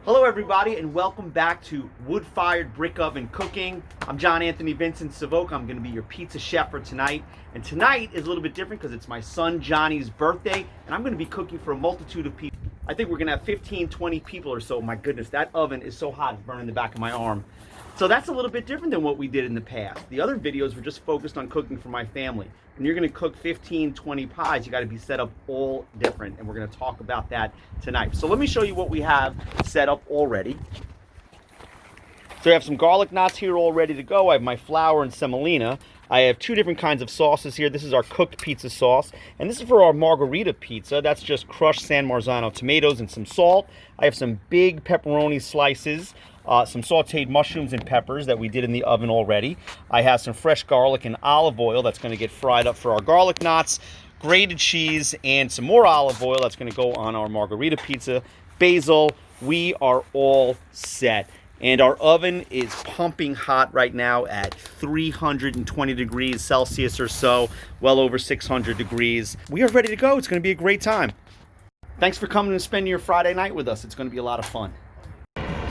Hello everybody and welcome back to Wood-Fired Brick Oven Cooking. I'm John Anthony Vincent Savoke. I'm going to be your pizza chef for tonight. And tonight is a little bit different because it's my son Johnny's birthday and I'm going to be cooking for a multitude of people. I think we're going to have 15, 20 people or so. My goodness, that oven is so hot it's burning the back of my arm. So that's a little bit different than what we did in the past. The other videos were just focused on cooking for my family. When you're going to cook 15, 20 pies, you got to be set up all different. And we're going to talk about that tonight. So let me show you what we have set up already. So I have some garlic knots here all ready to go. I have my flour and semolina. I have two different kinds of sauces here. This is our cooked pizza sauce, and this is for our Margherita Pizza. That's just crushed San Marzano tomatoes and some salt. I have some big pepperoni slices, some sauteed mushrooms and peppers that we did in the oven already. I have some fresh garlic and olive oil that's going to get fried up for our garlic knots, grated cheese, and some more olive oil that's going to go on our Margherita Pizza, basil. We are all set. And our oven is pumping hot right now at 320 degrees Celsius or so, well over 600 degrees. We are ready to go. It's going to be a great time. Thanks for coming and spending your Friday night with us. It's going to be a lot of fun.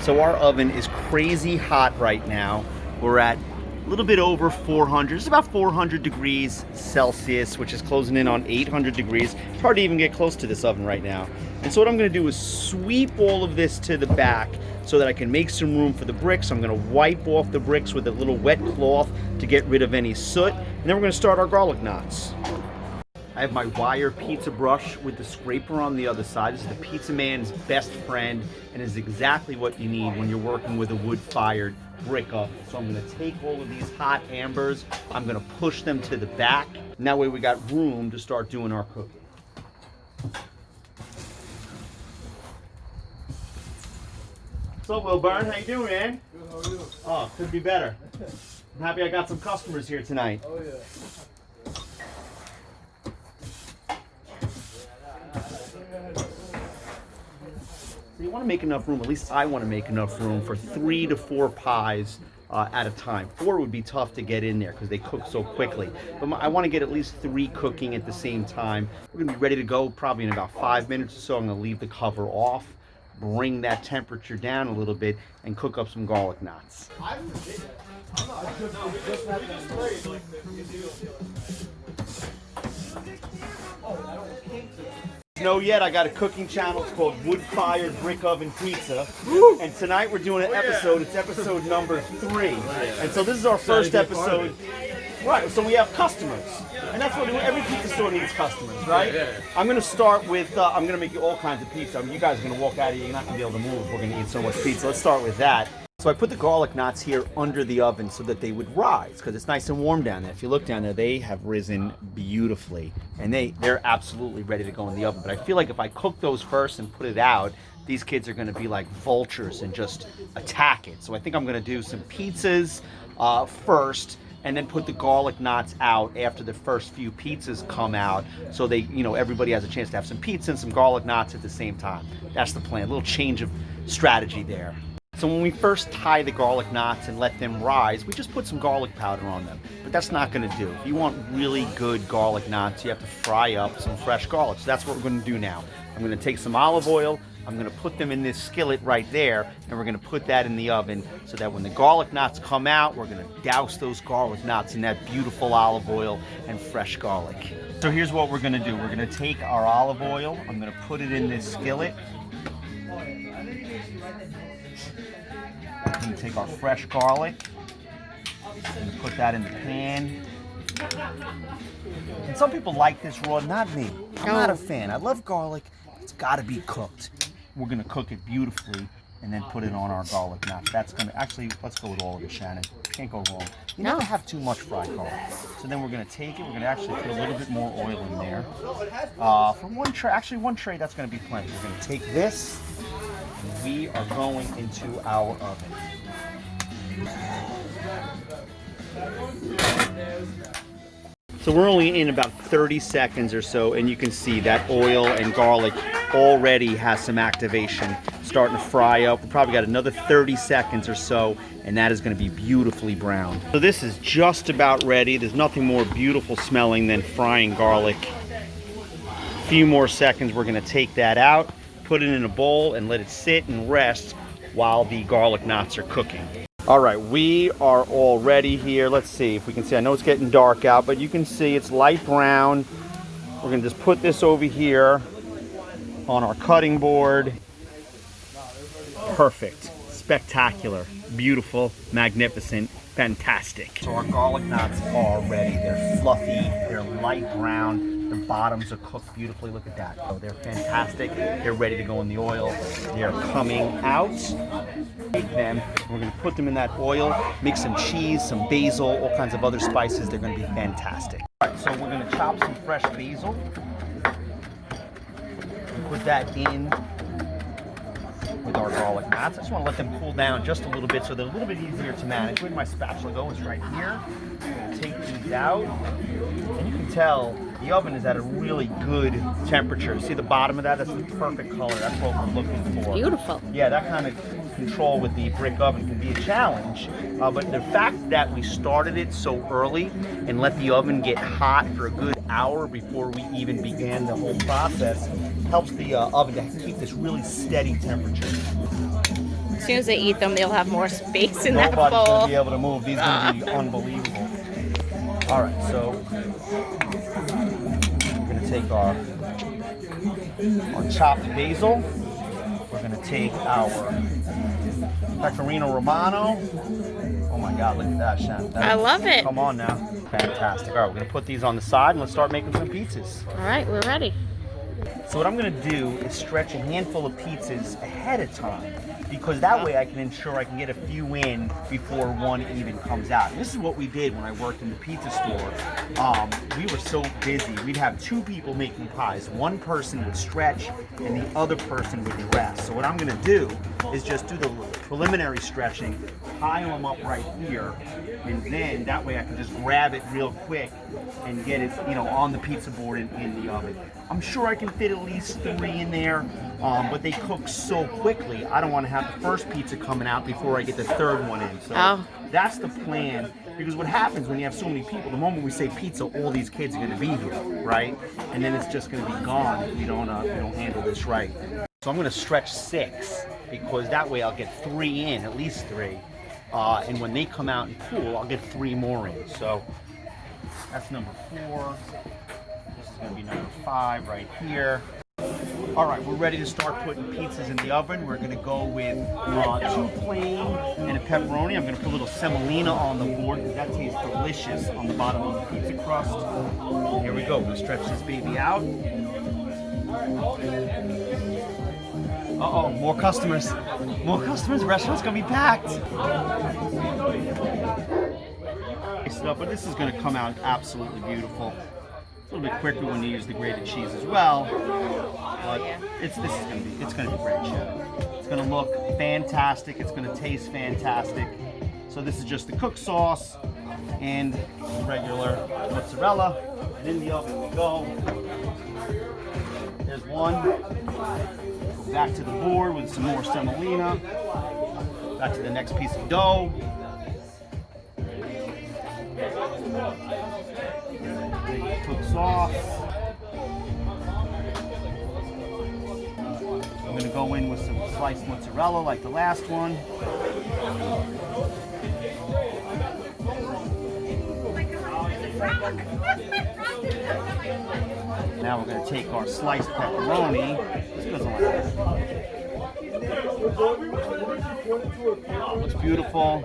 So our oven is crazy hot right now. We're at a little bit over 400. It's about 400 degrees Celsius, which is closing in on 800 degrees. It's hard to even get close to this oven right now. And so what I'm going to do is sweep all of this to the back so that I can make some room for the bricks. I'm going to wipe off the bricks with a little wet cloth to get rid of any soot. And then we're going to start our garlic knots. I have my wire pizza brush with the scraper on the other side. This is the pizza man's best friend and is exactly what you need when you're working with a wood-fired brick oven. So I'm going to take all of these hot ambers, I'm going to push them to the back, and that way we got room to start doing our cooking. What's up, Wilburn? How you doing, man? Good, how are you? Oh, could be better. I'm happy I got some customers here tonight. Oh, yeah. So you want to make enough room, at least I want to make enough room for 3 to 4 pies at a time. 4 would be tough to get in there because they cook so quickly. But I want to get at least 3 cooking at the same time. We're going to be ready to go probably in about 5 minutes or so. I'm going to leave the cover off, bring that temperature down a little bit, and cook up some garlic knots. Know yet, I got a cooking channel. It's called Wood-Fired Brick Oven Pizza. Woo! And tonight we're doing an episode. It's episode number 3. And so this is our first episode. Right, so we have customers. And that's what every pizza store needs, customers, right? I'm going to start with, I'm going to make you all kinds of pizza. I mean, you guys are going to walk out of here, you're not going to be able to move. We're going to eat so much pizza. Let's start with that. So I put the garlic knots here under the oven so that they would rise because it's nice and warm down there. If you look down there, they have risen beautifully and they're absolutely ready to go in the oven. But I feel like if I cook those first and put it out, these kids are going to be like vultures and just attack it. So I think I'm going to do some pizzas first and then put the garlic knots out after the first few pizzas come out so they, everybody has a chance to have some pizza and some garlic knots at the same time. That's the plan. A little change of strategy there. So when we first tie the garlic knots and let them rise, we just put some garlic powder on them. But that's not going to do. If you want really good garlic knots, you have to fry up some fresh garlic. So that's what we're going to do now. I'm going to take some olive oil, I'm going to put them in this skillet right there, and we're going to put that in the oven so that when the garlic knots come out, we're going to douse those garlic knots in that beautiful olive oil and fresh garlic. So here's what we're going to do. We're going to take our olive oil, I'm going to put it in this skillet. We're going to take our fresh garlic and put that in the pan. And some people like this raw, not me. I'm not a fan. I love garlic. It's got to be cooked. We're going to cook it beautifully and then put it on our garlic knots. That's going to, actually, let's go with all of it, Shannon. Can't go wrong. You never have too much fried garlic. So then we're going to take it. We're going to actually put a little bit more oil in there. For one tray, actually one tray, that's going to be plenty. We're going to take this. We are going into our oven. So we're only in about 30 seconds or so, and you can see that oil and garlic already has some activation starting to fry up. We probably got another 30 seconds or so, and that is going to be beautifully browned. So this is just about ready. There's nothing more beautiful smelling than frying garlic. A few more seconds, we're going to take that out. put it in a bowl and let it sit and rest while the garlic knots are cooking. All right, we are all ready here. Let's see if we can see. I know it's getting dark out, but you can see it's light brown. We're gonna just put this over here on our cutting board. Perfect, spectacular, beautiful, magnificent, fantastic. So our garlic knots are ready. They're fluffy, they're light brown, their bottoms are cooked beautifully. Look at that. Oh, they're fantastic. They're ready to go in the oil. They're coming out. Take them, we're gonna put them in that oil, make some cheese, some basil, all kinds of other spices. They're gonna be fantastic. All right, so we're gonna chop some fresh basil and put that in with our garlic knots. I just want to let them cool down just a little bit so they're a little bit easier to manage. Where my spatula go is right here. I'm going to take these out, and you can tell the oven is at a really good temperature. See the bottom of that? That's the perfect color. That's what we're looking for. Beautiful. Yeah, that kind of control with the brick oven can be a challenge, but the fact that we started it so early and let the oven get hot for a good hour before we even began the whole process helps the oven to keep this really steady temperature. As soon as they eat them, they'll have more space in that Nobody's bowl. going to be able to move. These are going to be unbelievable. All right, so we're going to take our chopped basil. We're going to take our pecorino romano. Oh my God, look at that, Shan. I love it. Come on now. Fantastic. All right, we're going to put these on the side and let's start making some pizzas. All right, we're ready. So what I'm going to do is stretch a handful of pizzas ahead of time, because that way I can ensure I can get a few in before one even comes out. And this is what we did when I worked in the pizza store. We were so busy. We'd have two people making pies. One person would stretch and the other person would dress. So what I'm going to do is just do the preliminary stretching, pile them up right here, and then that way I can just grab it real quick and get it, on the pizza board in the oven. I'm sure I can fit at least 3 in there, but they cook so quickly. I don't want to have the first pizza coming out before I get the third one in. So that's the plan. Because what happens when you have so many people, the moment we say pizza, all these kids are going to be here, right? And then it's just going to be gone if we don't handle this right. So I'm going to stretch 6, because that way I'll get 3 in, at least 3. And when they come out and cool, I'll get 3 more in. So that's number 4. This is going to be number 5 right here. All right, we're ready to start putting pizzas in the oven. We're going to go with 2 plain and a pepperoni. I'm going to put a little semolina on the board because that tastes delicious on the bottom of the pizza crust. And here we go. We're going to stretch this baby out. Uh-oh, more customers. More customers. The restaurant's going to be packed. But this is going to come out absolutely beautiful. A little bit quicker when you use the grated cheese as well, but it's going to be great, Chef. It's going to look fantastic. It's going to taste fantastic. So this is just the cooked sauce and regular mozzarella, and in the oven we go. There's one. Go back to the board with some more semolina. Back to the next piece of dough. Cooked sauce. I'm going to go in with some sliced mozzarella like the last one. Now we're going to take our sliced pepperoni. This doesn't like that. Looks beautiful.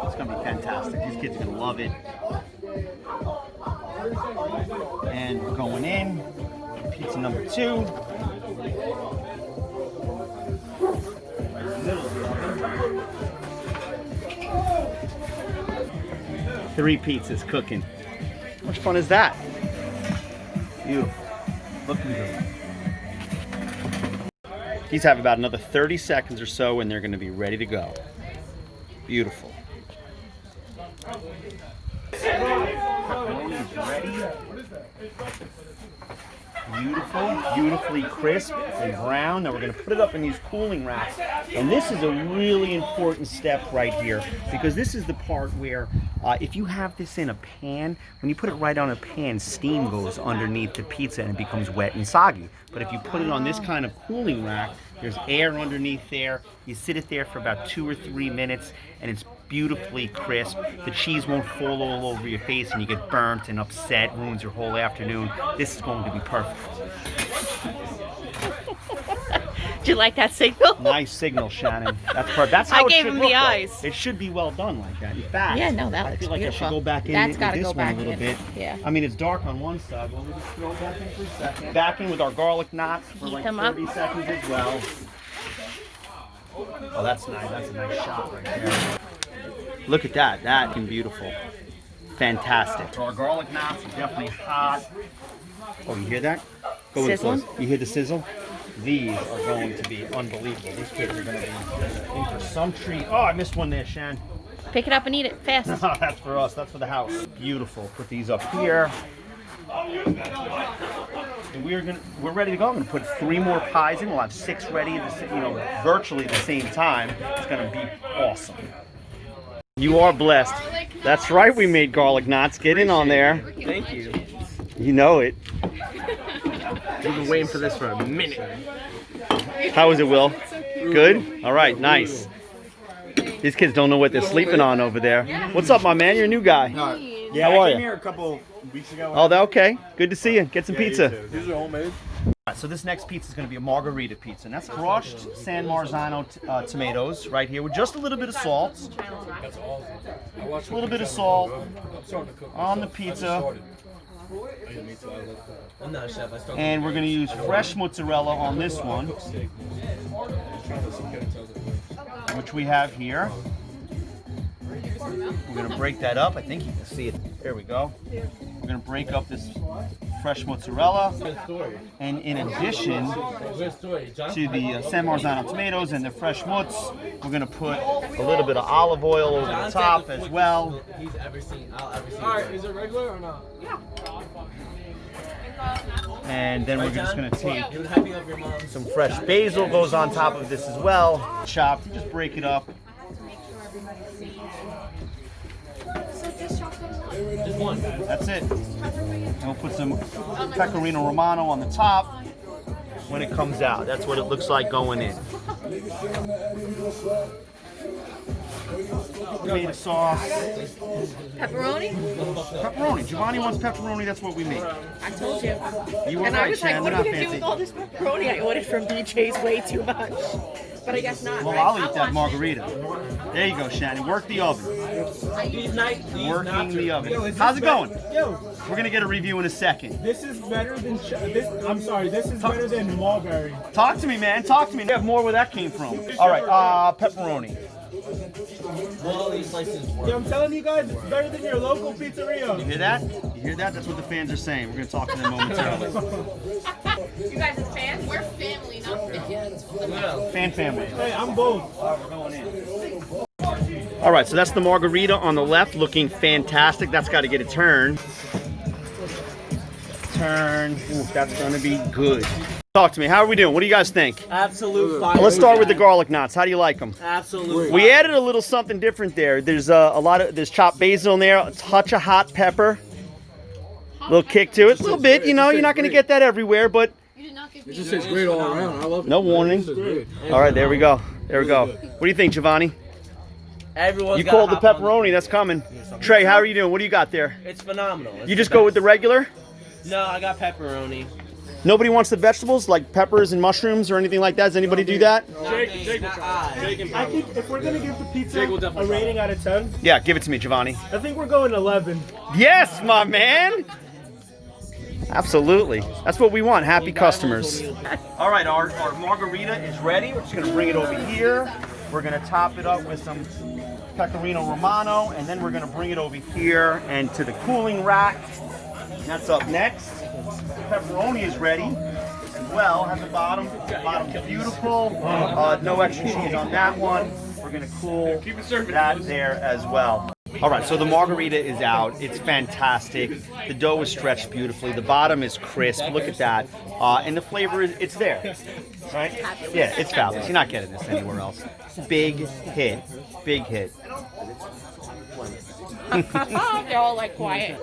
It's going to be fantastic. These kids are going to love it. And we're going in. Pizza number 2. Right in the middle of the oven. 3 pizzas cooking. How much fun is that? Beautiful. Looking good. These have about another 30 seconds or so and they're going to be ready to go. Beautiful. Pepperoni is ready. beautiful, beautifully crisp and brown. Now we're going to put it up in these cooling racks. And this is a really important step right here, because this is the part where if you have this in a pan, when you put it right on a pan, steam goes underneath the pizza and it becomes wet and soggy. But if you put it on this kind of cooling rack, there's air underneath there. You sit it there for about 2 or 3 minutes and it's beautifully crisp. The cheese won't fall all over your face and you get burnt and upset, ruins your whole afternoon. This is going to be perfect. Do you like that signal? Nice signal, Shannon. That's perfect. That's how I it gave should him look, the though. eyes. It should be well done like that. In fact, Yeah, no, that I looks feel like beautiful. I should go back in That's with gotta this go one back a little in. bit. Yeah. I mean, it's dark on one side. Let me just throw it back in for a second. Back in with our garlic knots for Heat like them up. 30 seconds as well. Oh, that's nice. That's a nice shot right there. Look at that. That is beautiful. Fantastic. So our garlic knots are definitely hot. Oh, you hear that? Go with Sizzling? this. You hear the sizzle? These are going to be unbelievable. These kids are going to be in for some treat. Oh, I missed one there, Shan. Pick it up and eat it fast. No, that's for us. That's for the house. Beautiful. Put these up here. And we're ready to go. I'm gonna put 3 more pies in. We'll have 6 ready at the, virtually at the same time. It's gonna be awesome. You are blessed. That's right. We made garlic knots. Get in on there. Thank you. You know it. We've been waiting for this for a minute. How is it, Will? Good? All right, nice. These kids don't know what they're sleeping on over there. What's up, my man? You're a new guy. Yeah, How are I came you? here a couple weeks ago. Oh, that okay. Good to see you. Get some pizza. These are homemade. Right, so this next pizza is going to be a Margherita Pizza, and that's crushed San Marzano tomatoes right here with just a little bit of salt. A little bit of salt on the pizza. I'm not a chef. I started. And we're going to use fresh mozzarella on this one, which we have here. We're going to break that up. I think you can see it. There we go. We're going to break up this fresh mozzarella. And in addition to the San Marzano tomatoes and the fresh mozz, we're going to put a little bit of olive oil over the top as well. He's ever seen. I'll ever see. All right, is it regular or not? Yeah. And then we're just going to take You would happy of your mom. some fresh basil goes on top of this as well. Chopped. Just break it up. Just one. That's it. And we'll put some pecorino romano on the top when it comes out. That's what it looks like going in. Tomato sauce. Pepperoni? Pepperoni. Giovanni wants pepperoni. That's what we make. I told you. You were And I right, was like, Shan. what We're are not we going to do fancy. with all this pepperoni? I ordered from BJ's way too much. But I guess not, Well, right? I'll eat that margarita. There you go, Shannon. Work the oven. These nights. Working the oven. How's it going? Yo, We're gonna get a review in a second. this is better than this is better than mulberry. Talk to me, man. Talk to me. We have more where that came from. All right, pepperoni. All these slices work. Yo, I'm telling you guys, it's better than your local pizzeria. You hear that? You hear that? That's what the fans are saying. We're gonna talk to them momentarily. You guys are fans? We're family, not fans. Family. Hey, I'm both. We're going in. All right, so that's the margarita on the left, looking fantastic. That's got to get a turn. Turn. Ooh, that's gonna be good. Talk to me. How are we doing? What do you guys think? Absolute fire. Let's start with the garlic knots. How do you like them? Absolute. We added a little something different there. There's there's chopped basil in there, a touch of hot pepper, a little kick to it, a little bit. You know, you're not going to get that everywhere, but You did not give me It just tastes great all around. I love it. no warning. It's great. All right, there we go. There we go. What do you think, Giovanni? Everyone's You got called the hop on pepperoni. That's coming. Trey, how are you doing? What do you got there? It's phenomenal. It's You just go with the regular? No, I got pepperoni. Nobody wants the vegetables like peppers and mushrooms or anything like that. Does anybody do that? Jake, I think if we're gonna give the pizza a rating out of 10, Yeah, give it to me, Giovanni. I think we're going 11. Yes, my man. Absolutely. That's what we want. Happy customers. All right, our margarita is ready. We're just going to bring it over here. We're going to top it up with some pecorino romano, and then we're going to bring it over here and to the cooling rack. And that's up next. The pepperoni is ready as well at the bottom. Bottom's beautiful. No extra cheese on that one. We're going to cool that there as well. All right, so the margarita is out. It's fantastic. The dough is stretched beautifully. The bottom is crisp. Look at that. And the flavor it's there. Right? Yeah, it's fabulous. You're not getting this anywhere else. Big hit. Big hit. They're all like quiet.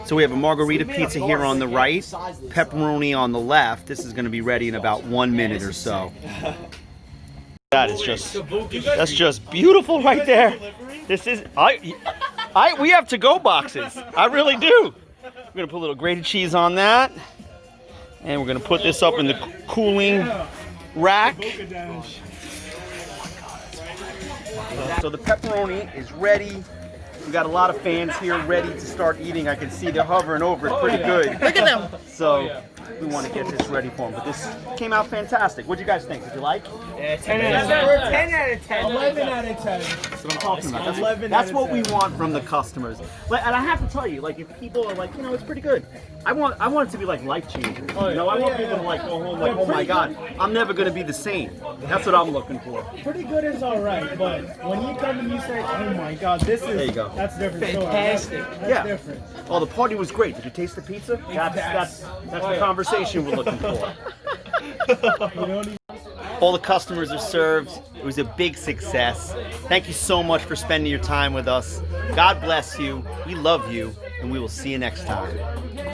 So we have a margarita pizza here on the right, pepperoni on the left. This is going to be ready in about 1 minute or so. That's just beautiful right there. This is we have to-go boxes. I really do. We're going to put a little grated cheese on that, and we're going to put this up in the cooling rack. So the pepperoni is ready. We got a lot of fans here ready to start eating. I can see they're hovering over it pretty good. Look at them. So we want to get this ready for them. But this came out fantastic. What'd you guys think? Did you like? Yeah, 10 out of 10. 11 out of 10. That's what I'm talking about. That's what we want from the customers. And I have to tell you, like, if people are like, it's pretty good. I want it to be like life-changing. I want people to like go home like, oh my God, I'm never gonna be the same. That's what I'm looking for. Pretty good is all right, but when you come and you say, oh my God, this is, there you go. That's different. Fantastic. That's different. Oh, the party was great. Did you taste the pizza? That's the conversation we're looking for. All the customers are served. It was a big success. Thank you so much for spending your time with us. God bless you. We love you, and we will see you next time.